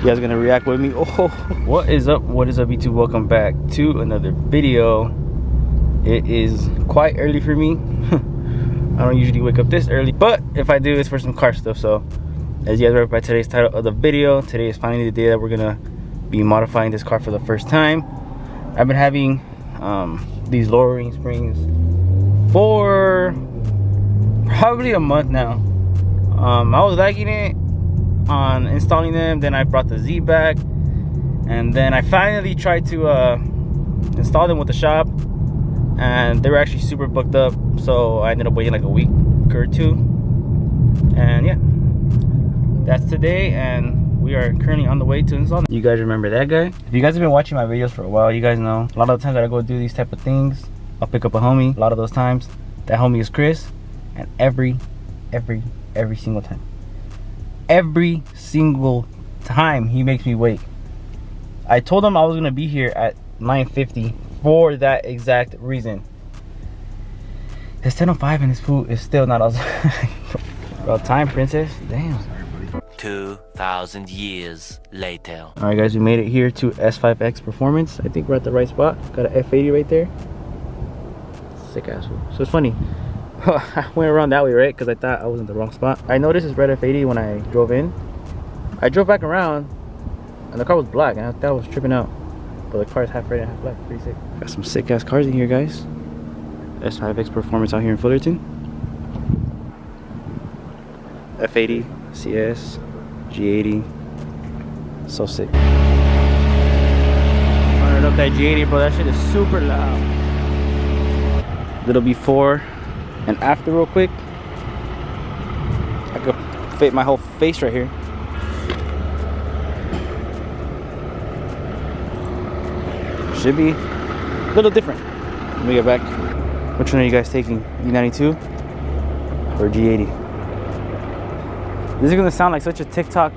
You guys are gonna react with me. Oh, what is up YouTube? Welcome back to another video. It is quite early for me. I don't usually wake up this early, but if I do, it's for some car stuff. So as you guys read by today's title of the video, today is finally the day that we're gonna be modifying this car for the first time. I've been having these lowering springs for probably a month now. I was liking it on installing them, then I brought the Z back, and then I finally tried to install them with the shop, and they were actually super booked up, so I ended up waiting like a week or two. And yeah, that's today, and we are currently on the way to install them. You guys remember that guy? If you guys have been watching my videos for a while, you guys know a lot of the times that I go do these type of things, I'll pick up a homie. A lot of those times that homie is Chris, and every single time he makes me wait. I told him I was gonna be here at 9:50 for that exact reason. It's 10:05 and this food is still not outside. About time, princess. Damn. 2,000 years later. All right, guys, we made it here to S5X Performance. I think we're at the right spot. Got an F80 right there. Sick ass food. So it's funny. I went around that way, right? Because I thought I was in the wrong spot. I noticed this red F80 when I drove in. I drove back around and the car was black, and I thought I was tripping out. But the car is half red and half black. Pretty sick. Got some sick ass cars in here, guys. S5X Performance out here in Fullerton. F80, CS, G80. So sick. Firing up that G80, bro. That shit is super loud. Little before and after real quick. I could fit my whole face right here. Should be a little different. Let me get back. Which one are you guys taking? E92 or G80? This is gonna sound like such a TikTok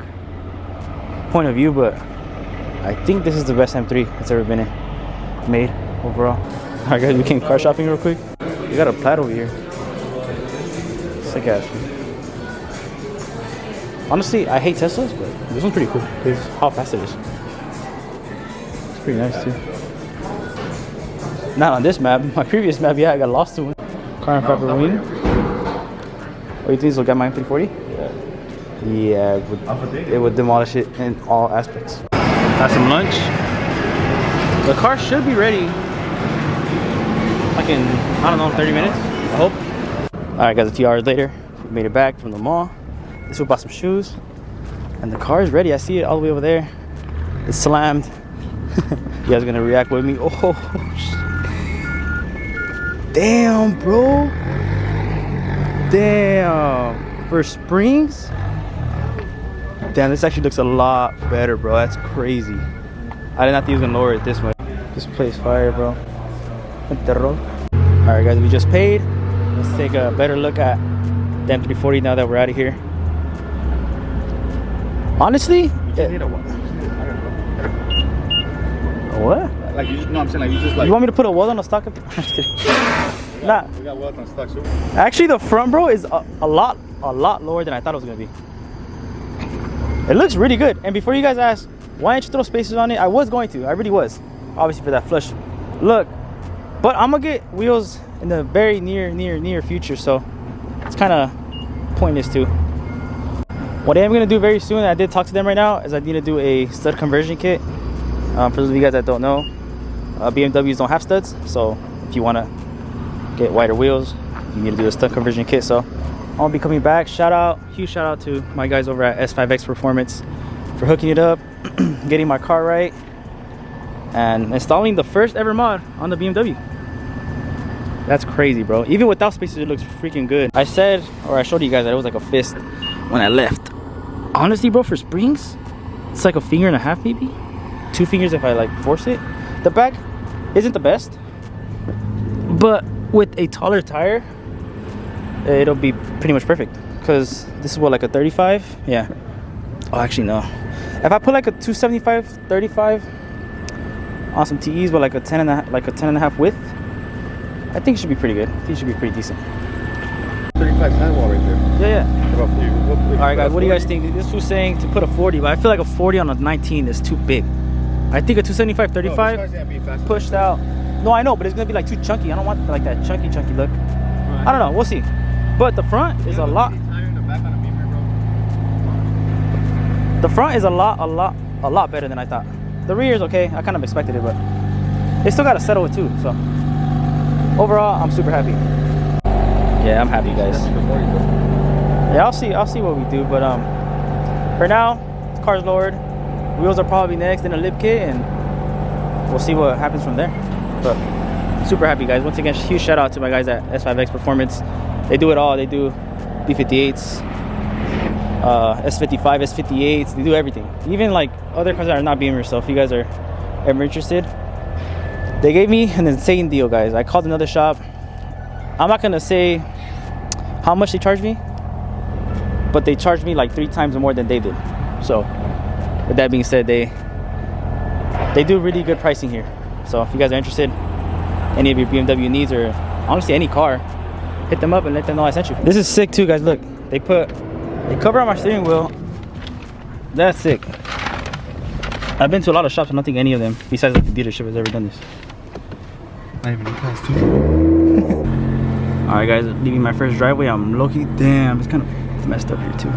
point of view, but I think this is the best M3 that's ever been made overall. Alright guys, we came car shopping real quick. We got a Plaid over here. Sick ass. Honestly, I hate Teslas, but this one's pretty cool because how fast it is. It's pretty nice too. Not on this map. My previous map, yeah, I got lost to it. Car and Pepperoni. What do you think this will get my M340? Yeah, it would demolish it in all aspects. Have some lunch. The car should be ready like in, I don't know, 30 minutes, I hope. Alright guys, a few hours later, we made it back from the mall. This will buy some shoes, and the car is ready. I see it all the way over there. It's slammed. You guys are gonna react with me. Oh, damn, bro. Damn. For springs? Damn, this actually looks a lot better, bro. That's crazy. I did not think he was gonna lower it this way. This place fire, bro. Alright guys, we just paid. Let's take a better look at the M340 now that we're out of here. Honestly, what? Like you just, no, I'm saying like you just like. You want me to put a weld on the stock? I'm just kidding. Nah. We got weld on stock too. Actually, the front, bro, is a lot lower than I thought it was gonna be. It looks really good. And before you guys ask, why didn't you throw spacers on it? I was going to. I really was. Obviously for that flush look. But I'm gonna get wheels in the very near future, so it's kind of pointless too. What I am gonna do very soon, I did talk to them right now, is I need to do a stud conversion kit. For those of you guys that don't know, BMWs don't have studs, so if you want to get wider wheels, you need to do a stud conversion kit. So I'll be coming back. Huge shout out to my guys over at S5X Performance for hooking it up, getting my car right, and installing the first ever mod on the BMW. That's crazy, bro. Even without spacers, it looks freaking good. I said, or I showed you guys that it was like a fist when I left. Honestly, bro, for springs, it's like a finger and a half, maybe 2 fingers if I like force it. The back isn't the best, but with a taller tire, it'll be pretty much perfect. Because this is what, like a 35? Yeah. Oh, actually no. If I put like a 275, 35 on some TEs with like a 10 and a half width, I think it should be pretty good. I think it should be pretty decent. 35 sidewall right there. Yeah, yeah. What Alright guys, what do you guys think? This was saying to put a 40, but I feel like a 40 on a 19 is too big. I think a 275/35 pushed out. No, I know, but it's gonna be like too chunky. I don't want like that chunky look. I don't know, we'll see. But the front is a lot. The front is a lot better than I thought. The rear is okay. I kind of expected it, but they still gotta settle it too. So overall, I'm super happy. Yeah, I'm happy, guys. Yeah, I'll see what we do, but for now, the car's lowered. Wheels are probably next, then a lip kit, and we'll see what happens from there. But super happy, guys. Once again, huge shout out to my guys at S5X Performance. They do it all. They do B58s, S55, S58s. They do everything. Even like other cars that are not Beamer. So if you guys are ever interested, they gave me an insane deal, guys. I called another shop. I'm not gonna say how much they charged me, but they charged me like 3 times more than they did. So with that being said, they do really good pricing here. So if you guys are interested, any of your BMW needs, or honestly any car, hit them up and let them know I sent you. This is sick too, guys. Look, they cover on my steering wheel. That's sick. I've been to a lot of shops. I don't think any of them besides like the dealership has ever done this. Not even in class 2. All right, guys, leaving my first driveway. I'm low-key, damn, it's kind of messed up here too.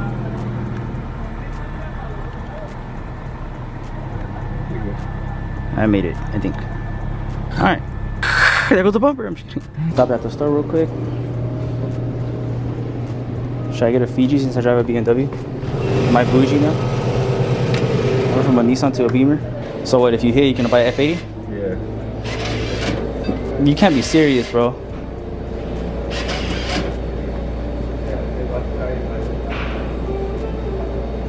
I made it, I think. All right, there goes the bumper. I'm just kidding. Stop at the store real quick. Should I get a Fiji since I drive a BMW? Am I bougie now? I went from a Nissan to a Beamer. So what, if you hit, you can buy an F80? Yeah. You can't be serious, bro.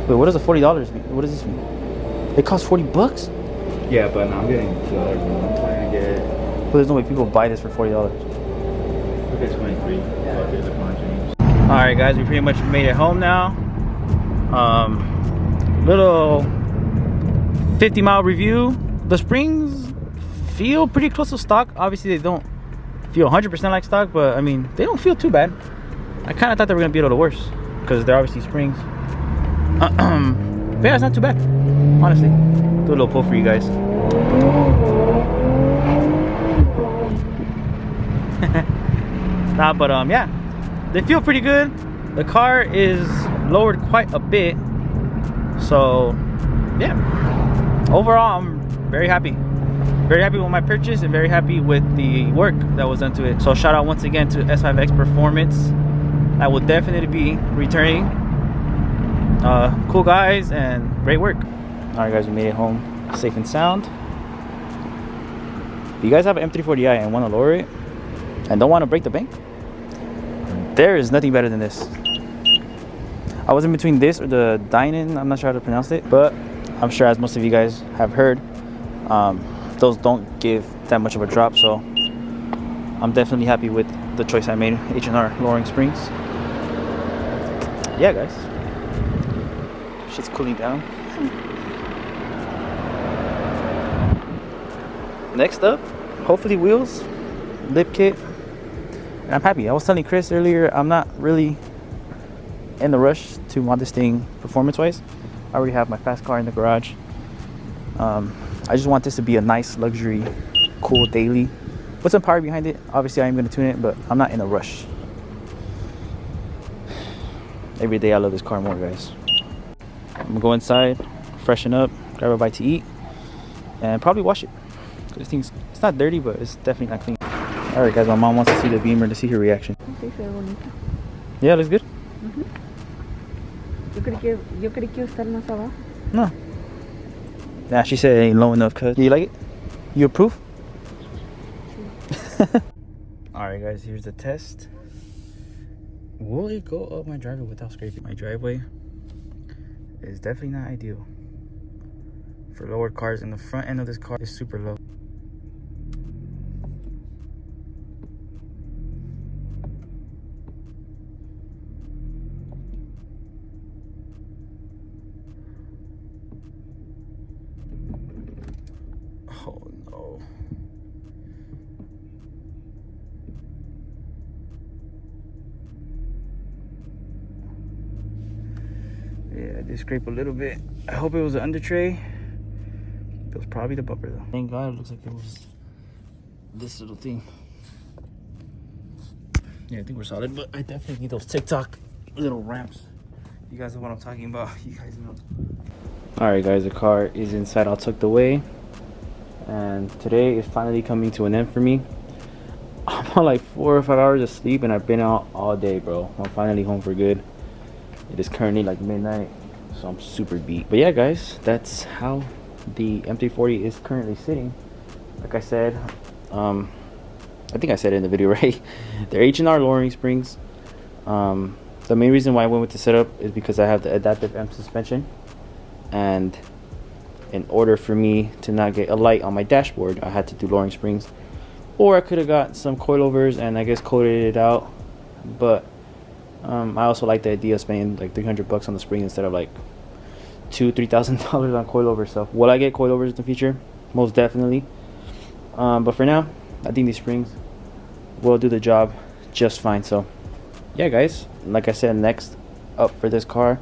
Wait, what does the $40 mean? What does this mean? It costs $40? Yeah, but now I'm getting $2 more. I'm trying to get. But there's no way people buy this for $40. Look at 23. Yeah, there's a bunch of names. All right, guys, we pretty much made it home now. Little 50-mile review. The springs feel pretty close to stock. Obviously, they don't feel 100% like stock, but I mean, they don't feel too bad. I kind of thought they were gonna be a little worse because they're obviously springs. But yeah, it's not too bad, honestly. Do a little pull for you guys. Nah, but yeah, they feel pretty good. The car is lowered quite a bit, so yeah, overall I'm very happy with my purchase and very happy with the work that was done to it. So shout out once again to S5X Performance. I will definitely be returning. Cool guys and great work. All right, guys, we made it home safe and sound. If you guys have an M340i and want to lower it and don't want to break the bank, there is nothing better than this. I was in between this or the Dynan, I'm not sure how to pronounce it, but I'm sure, as most of you guys have heard, those don't give that much of a drop. So I'm definitely happy with the choice I made, H&R lowering springs. Yeah, guys, shit's cooling down. Next up, hopefully wheels, lip kit, and I'm happy. I was telling Chris earlier, I'm not really in the rush to mod this thing performance-wise. I already have my fast car in the garage. I just want this to be a nice luxury, cool daily with some power behind it. Obviously, I am going to tune it, but I'm not in a rush. Every day I love this car more, guys. I'm gonna go inside, freshen up, grab a bite to eat, and probably wash it. This thing's, it's not dirty, but it's definitely not clean. All right, guys, my mom wants to see the Beamer to see her reaction. Yeah, looks good. Yo creí que estar más abajo. No. Nah, she said it ain't low enough. Cuz, do you like it? You approve? All right, guys, here's the test. Will it go up my driveway without scraping? My driveway is definitely not ideal for lowered cars, and the front end of this car is super low. Oh no. They scrape a little bit. I hope it was an under tray. It was probably the bumper though. Thank God it looks like it was this little thing. Yeah, I think we're solid, but I definitely need those TikTok little ramps. You guys know what I'm talking about. You guys know. Alright guys, the car is inside all tucked away. And today is finally coming to an end for me. I'm on like 4 or 5 hours of sleep and I've been out all day, bro. I'm finally home for good. It is currently like midnight, so I'm super beat. But yeah guys, that's how the M340 is currently sitting. Like I said, I think I said it in the video, right? They're H&R lowering springs. The main reason why I went with the setup is because I have the adaptive M suspension, and in order for me to not get a light on my dashboard, I had to do lowering springs, or I could have got some coilovers and I guess coated it out. But I also like the idea of spending like $300 on the spring instead of like $2,000-$3,000 on coilovers. So will I get coilovers in the future? Most definitely. But for now, I think these springs will do the job just fine. So yeah guys, like I said, next up for this car,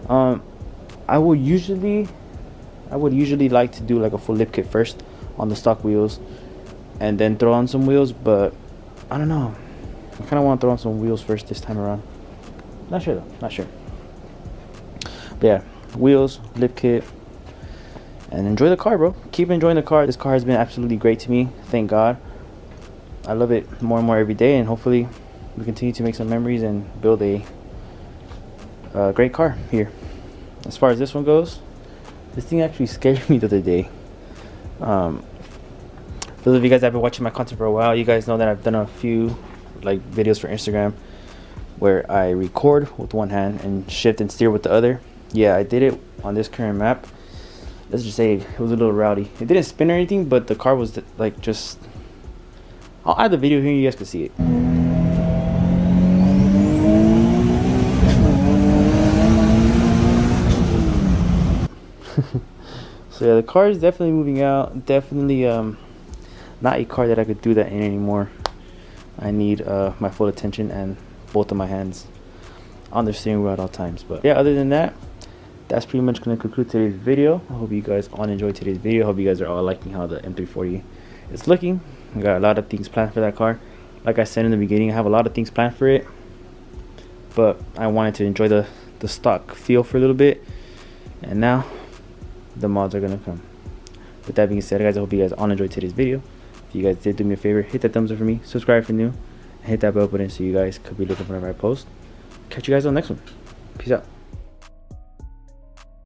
I would usually like to do like a full lip kit first on the stock wheels and then throw on some wheels, but I don't know, I kind of want to throw on some wheels first this time around. Not sure though, not sure. But yeah, wheels, lip kit, and enjoy the car, bro. Keep enjoying the car. This car has been absolutely great to me, thank God. I love it more and more every day, and hopefully we continue to make some memories and build a great car here. As far as this one goes, this thing actually scared me the other day. For those of you guys that have been watching my content for a while, you guys know that I've done a few like videos for Instagram where I record with one hand and shift and steer with the other. Yeah, I did it on this current map. Let's just say it was a little rowdy. It didn't spin or anything, but the car was like just... I'll add the video here, you guys can see it. So yeah, the car is definitely moving out. Definitely not a car that I could do that in anymore. I need my full attention and both of my hands on the steering wheel at all times. But yeah, other than that, that's pretty much going to conclude today's video. I hope you guys all enjoyed today's video. I hope you guys are all liking how the M340 is looking. I got a lot of things planned for that car. Like I said in the beginning, I have a lot of things planned for it, but I wanted to enjoy the stock feel for a little bit, and now the mods are gonna come. With that being said, guys, I hope you guys all enjoyed today's video. If you guys did, do me a favor, hit that thumbs up for me, subscribe for new, and hit that bell button so you guys could be looking whenever I post. Catch you guys on the next one. Peace out.